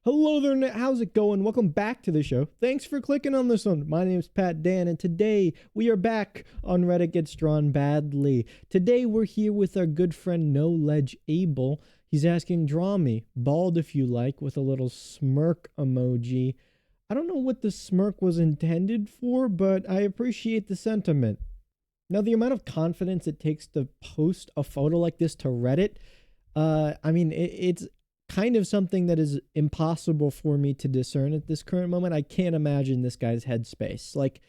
Hello there, Net. How's it going? Welcome back to the show. Thanks for clicking on this one. My name is Pat Dan, and today we are back on Reddit Gets Drawn Badly. Today we're here with our good friend No Ledge Abel. He's asking, draw me, bald if you like, with a little smirk emoji. I don't know what the smirk was intended for, but I appreciate the sentiment. Now, the amount of confidence it takes to post a photo like this to Reddit, it's kind of something that is impossible for me to discern at this current moment. I can't imagine this guy's headspace. Like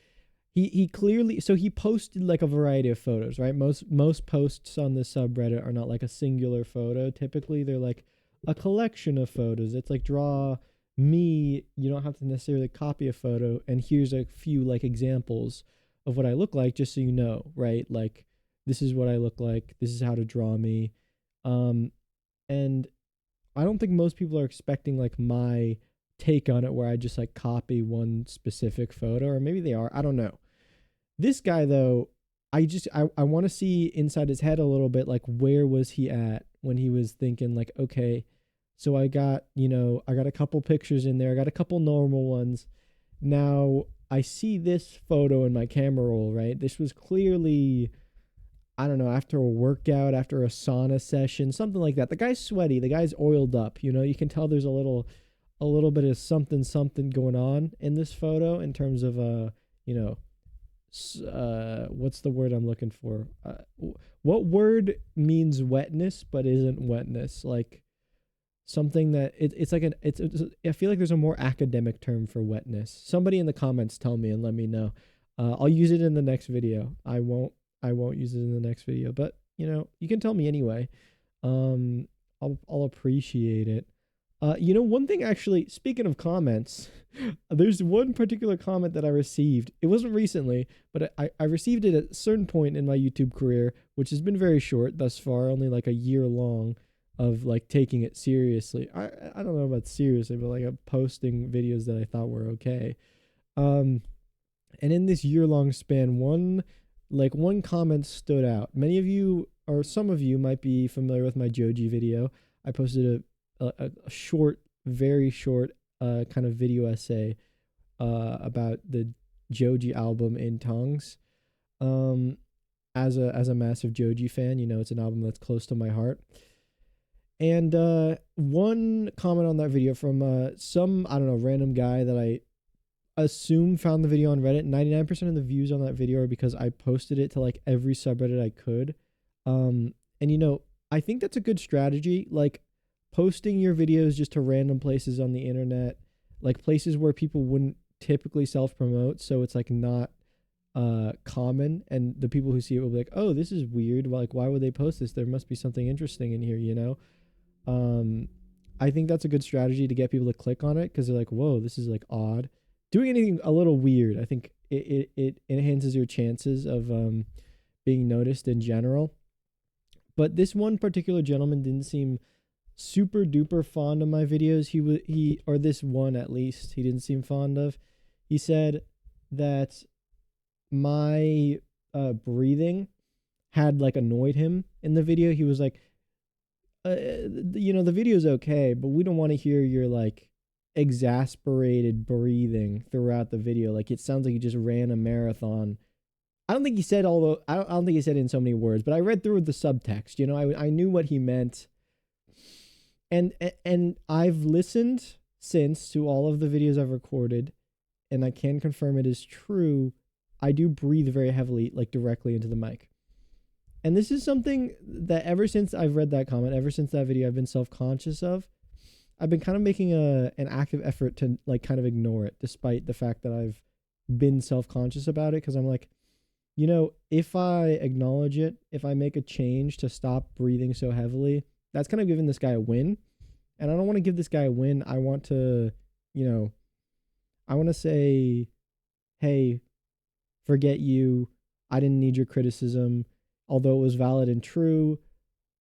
he clearly, so he posted like a variety of photos, right? Most posts on this subreddit are not like a singular photo. Typically they're like a collection of photos. It's like, draw me, you don't have to necessarily copy a photo, and here's a few like examples of what I look like, just so you know, right? Like, this is what I look like, this is how to draw me. And I don't think most people are expecting like my take on it, where I just like copy one specific photo, or maybe they are. I don't know. This guy though, I want to see inside his head a little bit, like where was he at when he was thinking like, okay, so I got a couple pictures in there, I got a couple normal ones. Now I see this photo in my camera roll, right? This was clearly, I don't know, after a workout, after a sauna session, something like that. The guy's sweaty, the guy's oiled up, you can tell there's a little bit of something going on in this photo in terms of what's the word I'm looking for? What word means wetness but isn't wetness? Like something that it's like I feel like there's a more academic term for wetness. Somebody in the comments tell me and let me know. I'll use it in the next video. I won't use it in the next video, but you can tell me anyway. I'll appreciate it. One thing actually, speaking of comments, there's one particular comment that I received. It wasn't recently, but I received it at a certain point in my YouTube career, which has been very short thus far, only like a year long of like taking it seriously. I don't know about seriously, but like I'm posting videos that I thought were okay. And in this year long span, one comment stood out. Many of you, or some of you, might be familiar with my Joji video. I posted a short, very short kind of video essay about the Joji album in tongues. As a massive Joji fan, it's an album that's close to my heart. And one comment on that video from some, I don't know, random guy that I assume found the video on Reddit. 99% of the views on that video are because I posted it to like every subreddit I could. And I think that's a good strategy. Like posting your videos just to random places on the internet, like places where people wouldn't typically self-promote, so it's like not common, and the people who see it will be like, oh, this is weird, like why would they post this? There must be something interesting in here. I think that's a good strategy to get people to click on it, because they're like, whoa, this is like odd. Doing anything a little weird, I think it enhances your chances of being noticed in general. But this one particular gentleman didn't seem super duper fond of my videos. He or this one at least, he didn't seem fond of. He said that my breathing had like annoyed him in the video. He was like, the video's okay, but we don't want to hear your like exasperated breathing throughout the video. Like it sounds like you just ran a marathon. I don't think he said, although I don't think he said it in so many words, but I read through the subtext. I knew what he meant. And I've listened since to all of the videos I've recorded, and I can confirm it is true. I do breathe very heavily, like directly into the mic. And this is something that ever since I've read that comment, ever since that video, I've been self-conscious of. I've been kind of making an active effort to like kind of ignore it, despite the fact that I've been self-conscious about it, because I'm like, if I acknowledge it, if I make a change to stop breathing so heavily, that's kind of giving this guy a win. And I don't want to give this guy a win. I want to, I want to say, hey, forget you. I didn't need your criticism. Although it was valid and true,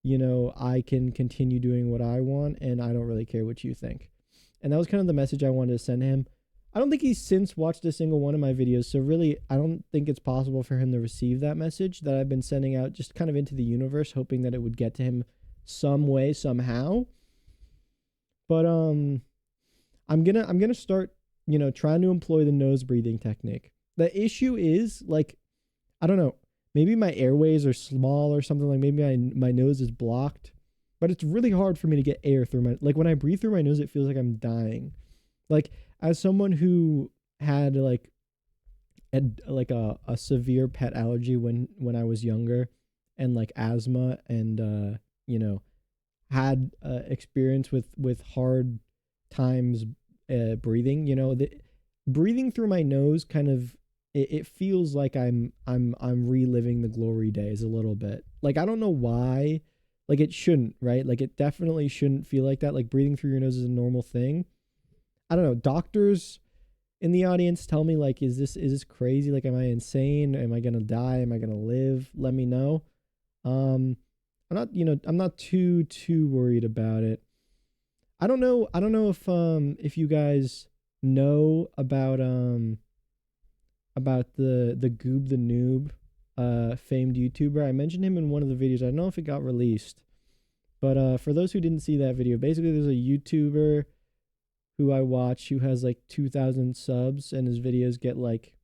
I can continue doing what I want, and I don't really care what you think. And that was kind of the message I wanted to send him. I don't think he's since watched a single one of my videos, so really, I don't think it's possible for him to receive that message that I've been sending out just kind of into the universe, hoping that it would get to him some way, somehow. But I'm gonna start, trying to employ the nose breathing technique. The issue is like, I don't know, maybe my airways are small or something, like maybe my nose is blocked, but it's really hard for me to get air through my, like when I breathe through my nose, it feels like I'm dying. Like as someone who had like a severe pet allergy when I was younger, and like asthma, and you know had experience with hard times breathing. Breathing through my nose kind of, it feels like I'm reliving the glory days a little bit. Like I don't know why. Like it shouldn't, right? Like it definitely shouldn't feel like that. Like breathing through your nose is a normal thing. I don't know. Doctors in the audience, tell me, like, is this crazy? Like, am I insane? Am I gonna die? Am I gonna live? Let me know. Um, I'm not too worried about it. I don't know if you guys know about the Goob the Noob, famed YouTuber. I mentioned him in one of the videos. I don't know if it got released, but for those who didn't see that video, basically there's a YouTuber who I watch who has like 2,000 subs, and his videos get like,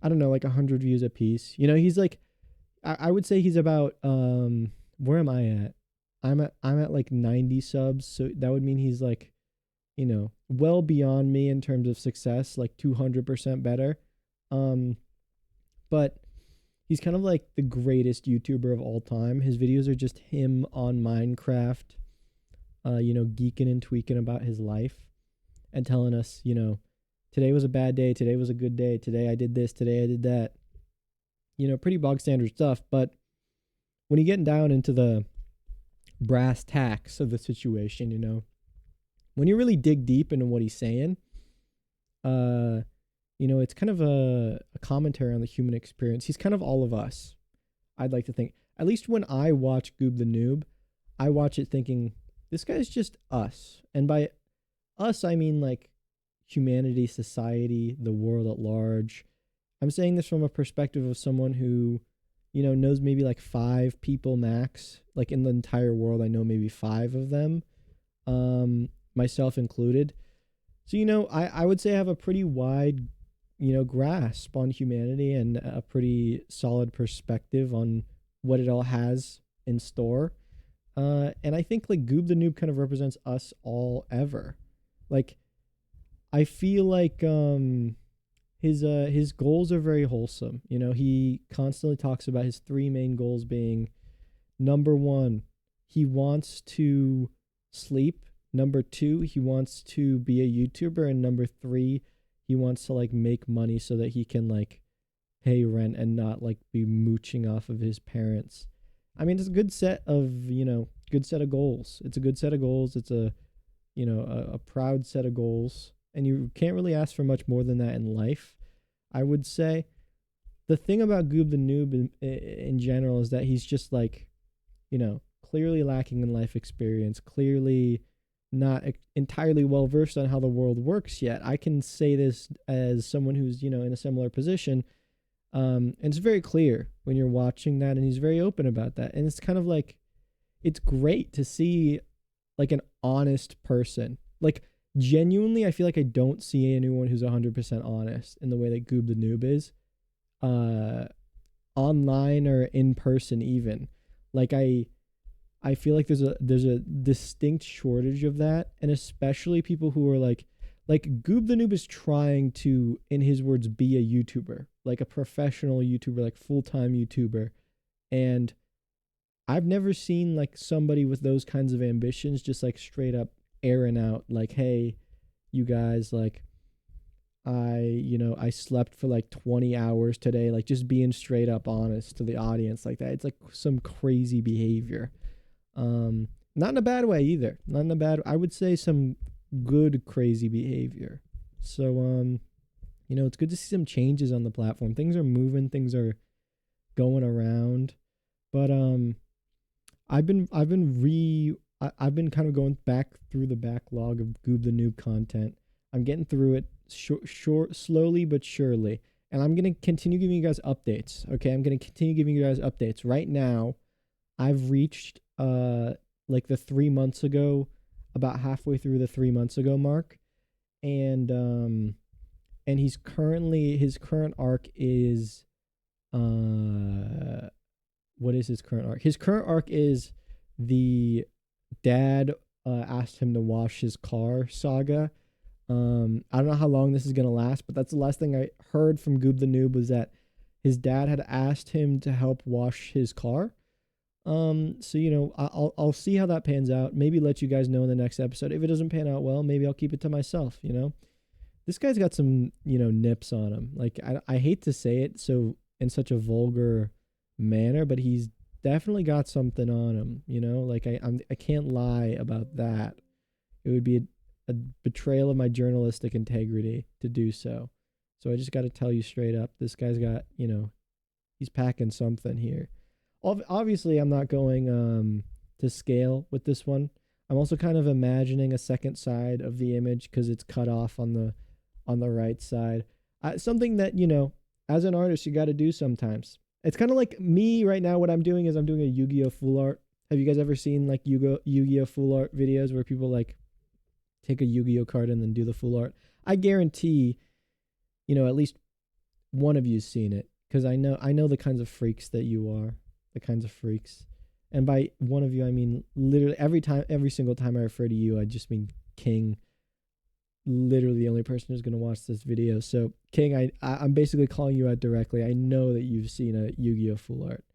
I don't know, like 100 views a piece. He's like, I would say he's about, where am I at? I'm at like 90 subs, so that would mean he's like, well beyond me in terms of success, like 200% better. Um but he's kind of like the greatest YouTuber of all time. His videos are just him on Minecraft, geeking and tweaking about his life and telling us, today was a bad day, today was a good day, today I did this, today I did that. Pretty bog standard stuff. But when you get down into the brass tacks of the situation, when you really dig deep into what he's saying, uh, it's kind of a commentary on the human experience. He's kind of all of us, I'd like to think. At least when I watch Goob the Noob, I watch it thinking, this guy's just us. And by us, I mean like humanity, society, the world at large. I'm saying this from a perspective of someone who, knows maybe like 5 people max. Like in the entire world, I know maybe 5 of them, myself included. So, I would say I have a pretty wide, grasp on humanity, and a pretty solid perspective on what it all has in store. And I think like Goob the Noob kind of represents us all ever. Like, I feel like his goals are very wholesome. He constantly talks about his 3 main goals being: number 1, he wants to sleep; number 2, he wants to be a YouTuber; and number 3, he wants to like make money so that he can like pay rent and not like be mooching off of his parents. I mean, it's a good set of goals. It's a good set of goals. It's a proud set of goals, and you can't really ask for much more than that in life, I would say. The thing about Goob the Noob in general is that he's just like, clearly lacking in life experience, clearly not entirely well versed on how the world works yet. I can say this as someone who's, in a similar position. And it's very clear when you're watching that, and he's very open about that. And it's kind of like, it's great to see like an honest person. Like, genuinely, I feel like I don't see anyone who's 100% honest in the way that Goob the Noob is, online or in person even. Like I feel like there's a distinct shortage of that, and especially people who are like Goob the Noob is trying to, in his words, be a YouTuber, like a professional YouTuber, like full-time YouTuber. And I've never seen like somebody with those kinds of ambitions just like straight up airing out like, hey, you guys, like I slept for like 20 hours today, like just being straight up honest to the audience like that. It's like some crazy behavior. Not in a bad way either. Not in a bad, I would say some good crazy behavior. So it's good to see some changes on the platform. Things are moving, things are going around. But I've been kind of going back through the backlog of Goob the Noob content. I'm getting through it slowly but surely, and I'm gonna continue giving you guys updates. Okay, I'm gonna continue giving you guys updates. Right now, I've reached like the 3 months ago, about halfway through the 3 months ago mark, And he's currently, his current arc is, uh what is his current arc? His current arc is the dad asked him to wash his car saga. I don't know how long this is gonna last, but that's the last thing I heard from Goob the Noob, was that his dad had asked him to help wash his car. So I'll see how that pans out. Maybe let you guys know in the next episode. If it doesn't pan out well, maybe I'll keep it to myself. This guy's got some nips on him. Like, I hate to say it so in such a vulgar manner, but he's definitely got something on him. Like, I can't lie about that. It would be a betrayal of my journalistic integrity to do so. So I just got to tell you straight up, this guy's got, he's packing something here. Obviously, I'm not going to scale with this one. I'm also kind of imagining a second side of the image because it's cut off on the right side. Something that, as an artist, you got to do sometimes. It's kind of like me right now. What I'm doing is I'm doing a Yu-Gi-Oh! Full art. Have you guys ever seen like Yu-Gi-Oh! Full art videos where people like take a Yu-Gi-Oh! Card and then do the full art? I guarantee, at least one of you's seen it, because I know the kinds of freaks that you are, the kinds of freaks. And by one of you, I mean literally every single time I refer to you, I just mean King. Literally the only person who's going to watch this video. So King, I'm basically calling you out directly. I know that you've seen a Yu-Gi-Oh! Full art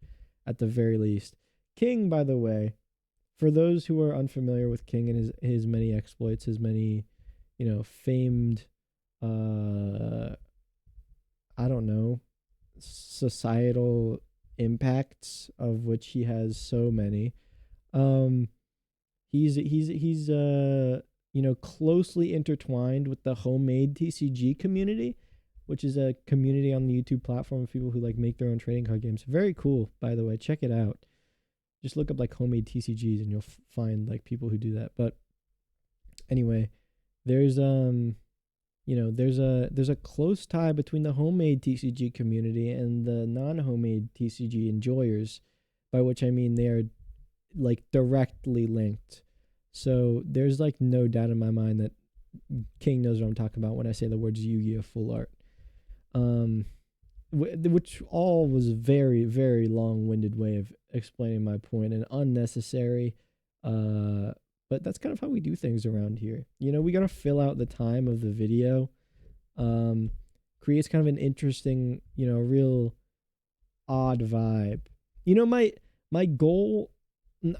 at the very least. King, by the way, for those who are unfamiliar with King and his many exploits, his many, famed, I don't know, societal impacts, of which he has so many. He's closely intertwined with the homemade TCG community, which is a community on the YouTube platform of people who like make their own trading card games. Very cool, by the way. Check it out. Just look up like homemade TCGs and you'll find like people who do that. But anyway, there's there's a close tie between the homemade TCG community and the non-homemade TCG enjoyers, by which I mean they are like directly linked. So there's like no doubt in my mind that King knows what I'm talking about when I say the words Yu-Gi-Oh! Full art. Which all was a very, very long-winded way of explaining my point and unnecessary. But that's kind of how we do things around here. We got to fill out the time of the video. Creates kind of an interesting, real odd vibe. My goal,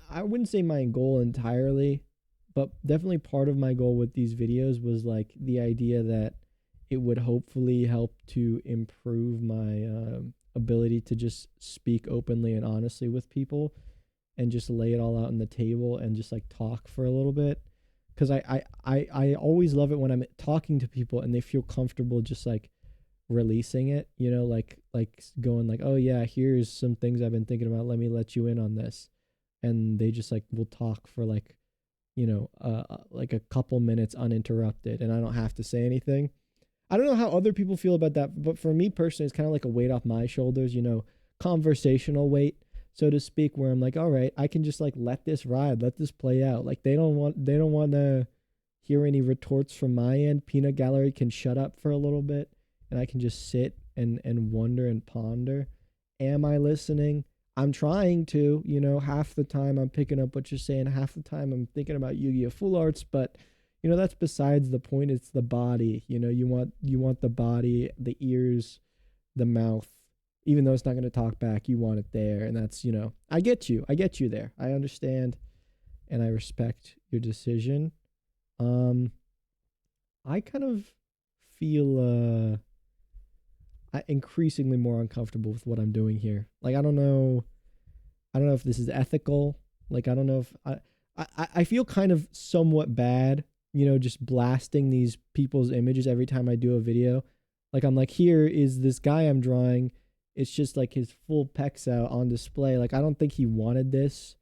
I wouldn't say my goal entirely, but definitely part of my goal with these videos was like the idea that it would hopefully help to improve my ability to just speak openly and honestly with people and just lay it all out on the table and just like talk for a little bit. Because I always love it when I'm talking to people and they feel comfortable just like releasing it, like going like, oh yeah, here's some things I've been thinking about. Let me let you in on this. And they just like will talk for like, like a couple minutes uninterrupted and I don't have to say anything. I don't know how other people feel about that, but for me personally, it's kind of like a weight off my shoulders, conversational weight, so to speak, where I'm like, all right, I can just like let this ride, let this play out. Like they don't want to hear any retorts from my end. Peanut Gallery can shut up for a little bit and I can just sit and wonder and ponder. Am I listening? I'm trying to, half the time I'm picking up what you're saying, half the time I'm thinking about Yu-Gi-Oh! Full arts, but that's besides the point. It's the body. You want the body, the ears, the mouth. Even though it's not going to talk back, you want it there. And that's, I get you there. I understand and I respect your decision. I kind of feel increasingly more uncomfortable with what I'm doing here. Like, I don't know if this is ethical. Like, I don't know if I feel kind of somewhat bad, just blasting these people's images every time I do a video. Like, I'm like, here is this guy I'm drawing. It's just like his full pecs out on display. Like, I don't think he wanted this.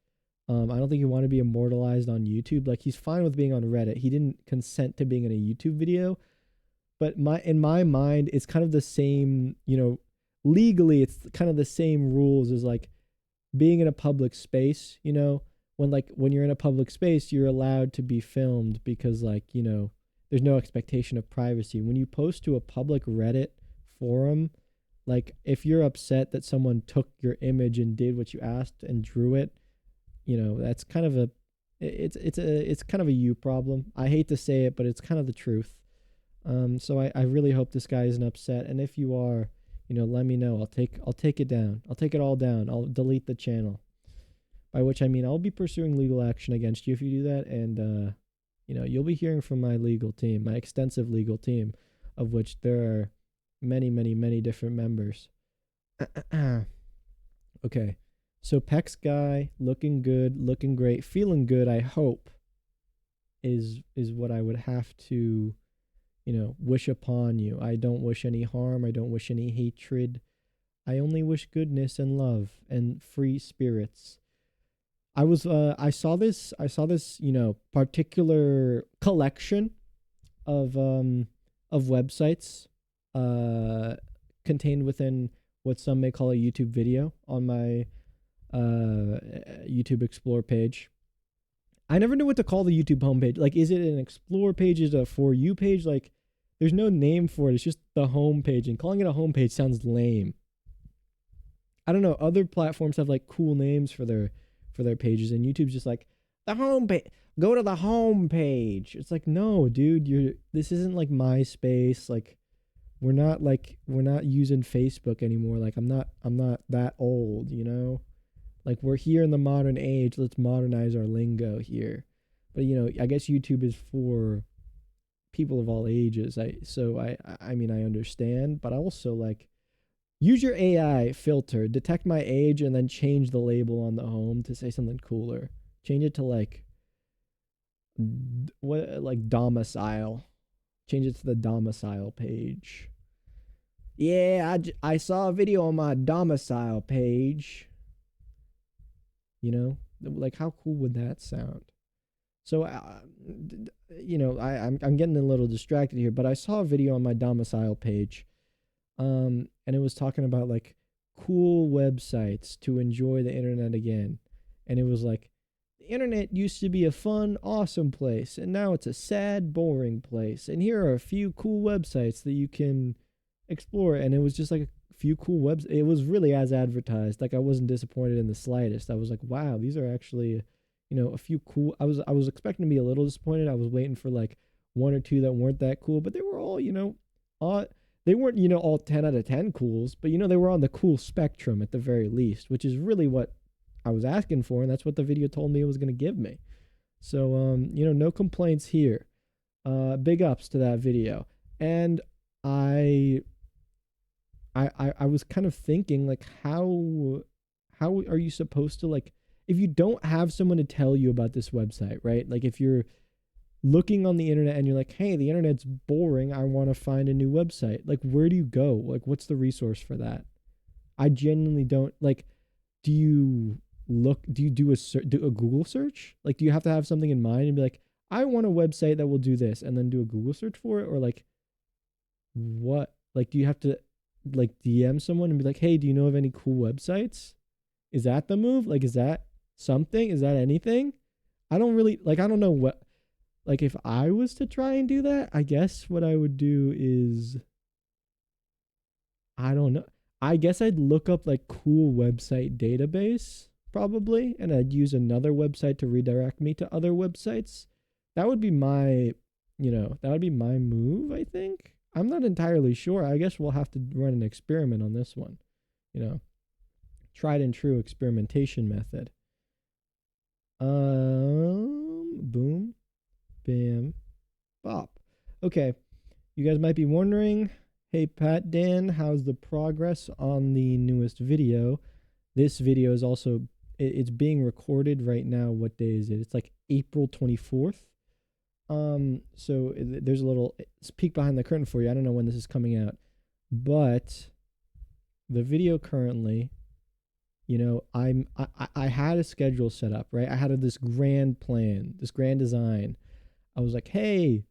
I don't think he wanted to be immortalized on YouTube. Like, he's fine with being on Reddit. He didn't consent to being in a YouTube video. But in my mind, it's kind of the same, legally, it's kind of the same rules as like being in a public space, when you're in a public space, you're allowed to be filmed because like, there's no expectation of privacy. When you post to a public Reddit forum, like if you're upset that someone took your image and did what you asked and drew it, that's kind of a it's kind of a you problem. I hate to say it, but it's kind of the truth. So I really hope this guy isn't upset. And if you are, let me know. I'll take it down. I'll take it all down. I'll delete the channel. By which I mean I'll be pursuing legal action against you if you do that, and you'll be hearing from my legal team, my extensive legal team, of which there are many, many, many different members. Okay. So Pex guy, looking good, looking great, feeling good, I hope, is what I would have to, wish upon you. I don't wish any harm. I don't wish any hatred. I only wish goodness and love and free spirits. I saw this, particular collection of websites, contained within what some may call a YouTube video on my YouTube Explore page. I never knew what to call the YouTube homepage. Like, is it an Explore page? Is it a For You page? Like, there's no name for it. It's just the homepage, and calling it a homepage sounds lame. I don't know. Other platforms have like cool names for their pages, and YouTube's just like the homepage. Go to the homepage. It's like, no, dude, this isn't like MySpace. Like, we're not using Facebook anymore. Like, I'm not that old, Like, we're here in the modern age. Let's modernize our lingo here. But I guess YouTube is for people of all ages. I mean, I understand, but I also like use your AI filter, detect my age, and then change the label on the home to say something cooler. Change it to like domicile. Change it to the domicile page. Yeah, I saw a video on my domicile page. Like, how cool would that sound? So, I'm getting a little distracted here, but I saw a video on my domicile page, and it was talking about like cool websites to enjoy the internet again, and it was like, the internet used to be a fun, awesome place, and now it's a sad, boring place. And here are a few cool websites that you can explore. And it was just like a few cool webs. It was really as advertised. Like, I wasn't disappointed in the slightest. I was like, wow, these are actually, a few cool. I was expecting to be a little disappointed. I was waiting for like one or two that weren't that cool, but they were all, they weren't, all 10 out of 10 cools, but they were on the cool spectrum at the very least, which is really what I was asking for, and that's what the video told me it was going to give me. So, no complaints here. Big ups to that video. And I was kind of thinking, like, how are you supposed to, like, if you don't have someone to tell you about this website, right? Like, if you're looking on the internet and you're like, hey, the internet's boring, I want to find a new website. Like, where do you go? Like, what's the resource for that? I genuinely don't, like, do you do a Google search? Like, do you have to have something in mind and be like, I want a website that will do this, and then do a Google search for it? Or like, what? Like, do you have to like DM someone and be like, hey, do you know of any cool websites? Is that the move? Like, is that something? Is that anything? I don't really, like, I don't know what, like, if I was to try and do that, I guess what I would do is, I don't know. I guess I'd look up like cool website database probably, and I'd use another website to redirect me to other websites. That would be my, move, I think. I'm not entirely sure. I guess we'll have to run an experiment on this one. Tried and true experimentation method. Boom, bam, bop. Okay. You guys might be wondering, hey, Pat, Dan, how's the progress on the newest video? This video is also, it's being recorded right now. What day is it? It's like April 24th. So there's a little peek behind the curtain for you. I don't know when this is coming out, but the video currently, I had a schedule set up, right? I had this grand plan, this grand design. I was like, hey,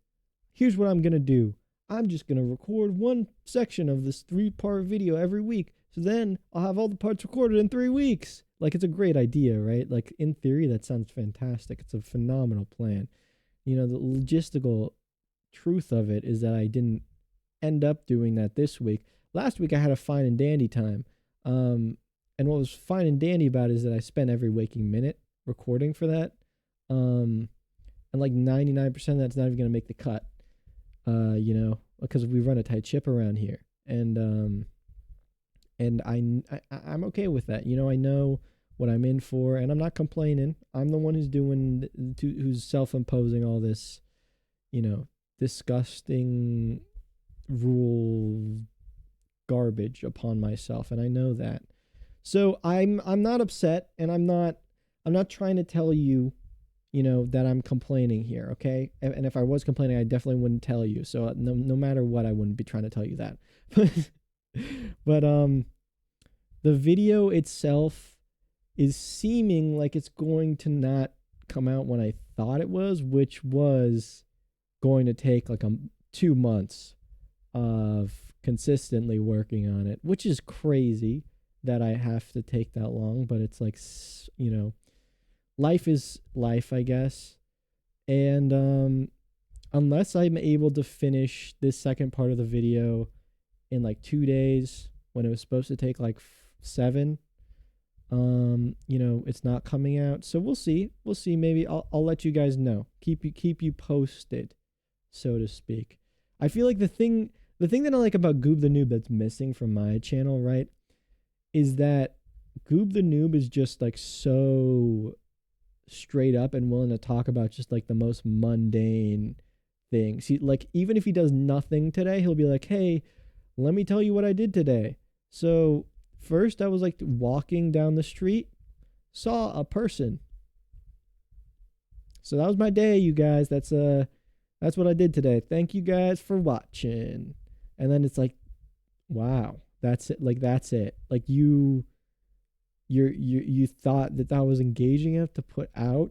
here's what I'm going to do. I'm just going to record one section of this 3-part video every week. So then I'll have all the parts recorded in 3 weeks. Like, it's a great idea, right? Like, in theory, that sounds fantastic. It's a phenomenal plan. The logistical truth of it is that I didn't end up doing that this week. Last week I had a fine and dandy time. And what was fine and dandy about it is that I spent every waking minute recording for that. And like 99% of that's not even going to make the cut, because we run a tight ship around here. And I'm okay with that. I know what I'm in for, and I'm not complaining. I'm the one who's self-imposing all this, disgusting rule garbage upon myself, and I know that. So I'm not upset, and I'm not trying to tell you, that I'm complaining here, okay? And if I was complaining, I definitely wouldn't tell you. So no matter what, I wouldn't be trying to tell you that. But the video itself is seeming like it's going to not come out when I thought it was, which was going to take like 2 months of consistently working on it, which is crazy that I have to take that long, but it's like, life is life, I guess. And unless I'm able to finish this second part of the video in like 2 days when it was supposed to take like 7, it's not coming out. So we'll see. Maybe I'll let you guys know. Keep you posted, so to speak. I feel like the thing that I like about Goob the Noob that's missing from my channel, right, is that Goob the Noob is just like so straight up and willing to talk about just like the most mundane things. Like, even if he does nothing today, he'll be like, hey, let me tell you what I did today. So first I was like walking down the street, saw a person. So that was my day, you guys. That's what I did today. Thank you guys for watching. And then it's like, wow, that's it. Like, that's it. Like, you thought that was engaging enough to put out.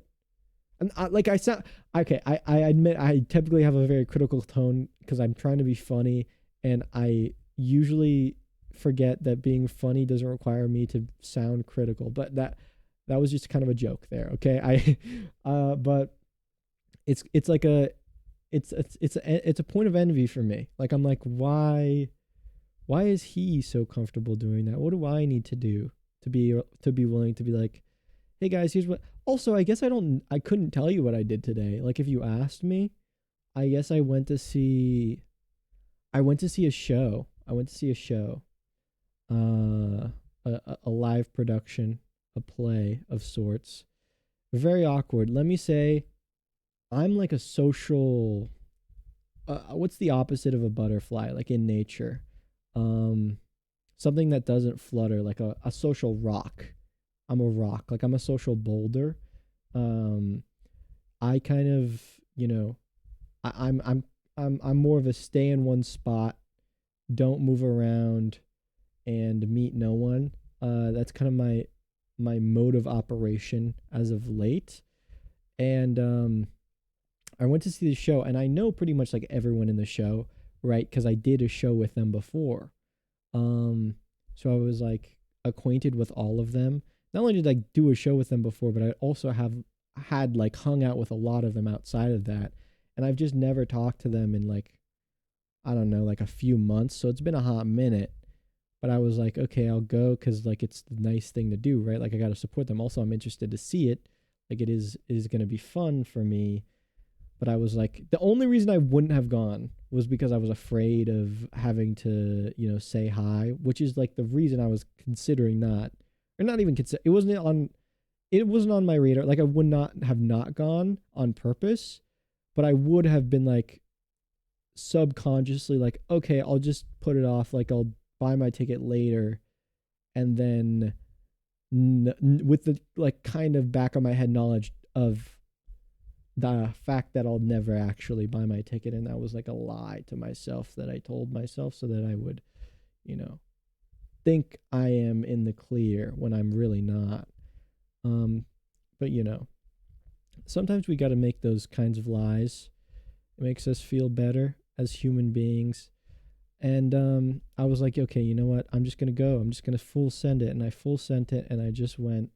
And I sound okay. I admit I typically have a very critical tone because I'm trying to be funny, and I usually forget that being funny doesn't require me to sound critical. But that was just kind of a joke there. Okay, but it's like it's a point of envy for me. Like, I'm like, why is he so comfortable doing that? What do I need to do to be willing to be like, hey guys, here's what. Also, I guess I couldn't tell you what I did today. Like, if you asked me, I guess I went to see a show. A live production, a play of sorts. Very awkward. Let me say, I'm like a social, what's the opposite of a butterfly, like in nature? Something that doesn't flutter, like a social rock. I'm a rock, like I'm a social boulder. I kind of, I'm more of a stay in one spot, don't move around, and meet no one. That's kind of my mode of operation as of late. And I went to see the show, and I know pretty much like everyone in the show, right? Because I did a show with them before. So I was like acquainted with all of them. Not only did I do a show with them before, but I also had like hung out with a lot of them outside of that. And I've just never talked to them in like, I don't know, like a few months. So it's been a hot minute. But I was like, okay, I'll go because like it's the nice thing to do, right? Like, I got to support them. Also, I'm interested to see it. Like, it is going to be fun for me. But I was like, the only reason I wouldn't have gone was because I was afraid of having to, say hi, which is like the reason I was considering not, or not even consider. It wasn't on my radar. Like, I would not have not gone on purpose, but I would have been like subconsciously like, okay, I'll just put it off. Like, I'll buy my ticket later. And then with the like kind of back of my head knowledge of the fact that I'll never actually buy my ticket. And that was like a lie to myself that I told myself so that I would, think I am in the clear when I'm really not. But sometimes we got to make those kinds of lies. It makes us feel better as human beings. And I was like, okay, you know what? I'm just going to go. I'm just going to full send it. And I full sent it, and I just went.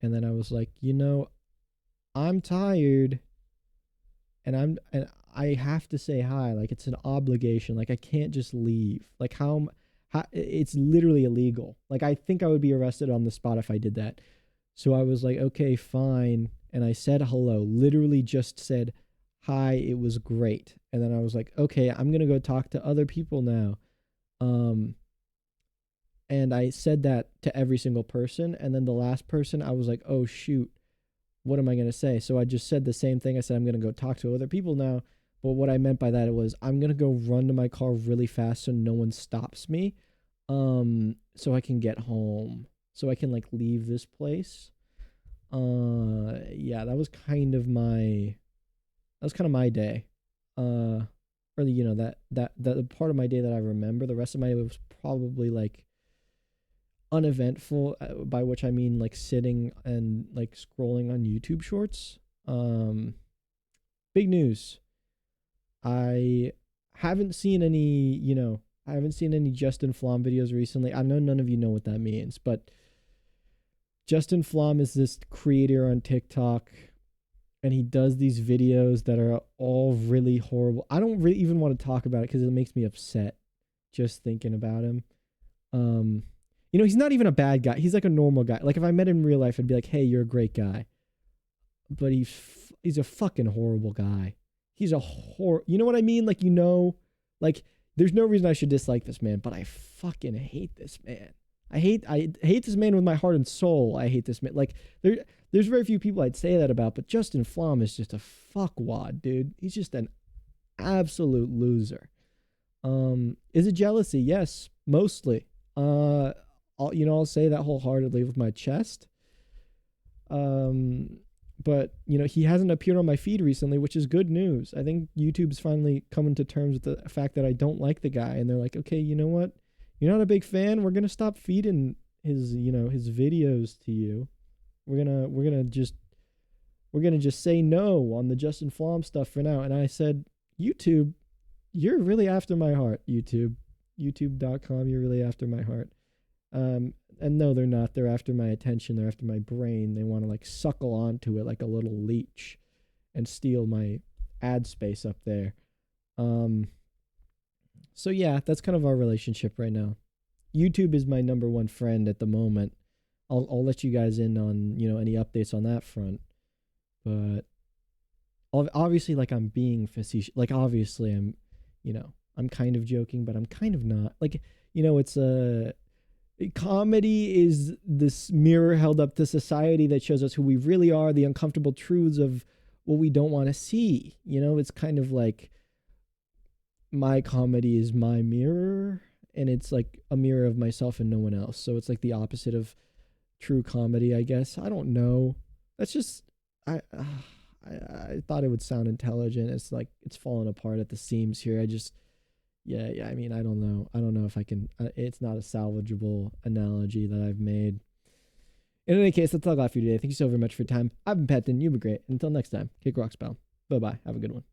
And then I was like, I'm tired. And I have to say hi. Like it's an obligation. Like I can't just leave. Like how it's literally illegal. Like I think I would be arrested on the spot if I did that. So I was like, okay, fine. And I said hello, literally just said hi. It was great. And then I was like, okay, I'm going to go talk to other people now. Um, and I said that to every single person. And then the last person, I was like, oh, shoot, what am I going to say? So I just said the same thing. I said, I'm going to go talk to other people now. But what I meant by that was I'm going to go run to my car really fast so no one stops me. So I can get home. So I can like leave this place. Yeah, that was kind of my day. Or the part of my day that I remember. The rest of my day was probably like uneventful, by which I mean like sitting and like scrolling on YouTube shorts. Big news. I haven't seen any, I haven't seen any Justin Flom videos recently. I know none of you know what that means, but Justin Flom is this creator on TikTok, and he does these videos that are all really horrible. I don't really even want to talk about it because it makes me upset just thinking about him. He's not even a bad guy. He's like a normal guy. Like if I met him in real life, I'd be like, "Hey, you're a great guy," but he's a fucking horrible guy. He's a you know what I mean? Like like there's no reason I should dislike this man, but I fucking hate this man. I hate this man with my heart and soul. I hate this man. Like there's very few people I'd say that about, but Justin Flom is just a fuckwad, dude. He's just an absolute loser. Is it jealousy? Yes, mostly. I'll say that wholeheartedly with my chest. But he hasn't appeared on my feed recently, which is good news. I think YouTube's finally coming to terms with the fact that I don't like the guy, and they're like, okay, you know what? You're not a big fan. We're gonna stop feeding his videos to you. We're gonna just say no on the Justin Flom stuff for now. And I said, YouTube, you're really after my heart. YouTube.com, you're really after my heart. And no, they're not. They're after my attention. They're after my brain. They want to like suckle onto it like a little leech and steal my ad space up there. So yeah, that's kind of our relationship right now. YouTube is my number one friend at the moment. I'll let you guys in on, any updates on that front. But obviously, like, I'm being facetious. Like, obviously I'm kind of joking, but I'm kind of not. Like, it's comedy is this mirror held up to society that shows us who we really are, the uncomfortable truths of what we don't want to see. It's kind of like my comedy is my mirror, and it's like a mirror of myself and no one else. So it's like the opposite of true comedy, I guess. I don't know. That's just I thought it would sound intelligent. It's like it's falling apart at the seams here. Yeah. I mean, I don't know if I can. It's not a salvageable analogy that I've made. In any case, that's all I got for you today. Thank you so very much for your time. I've been Petten. You've been great. Until next time, kick rocks, pal. Bye bye. Have a good one.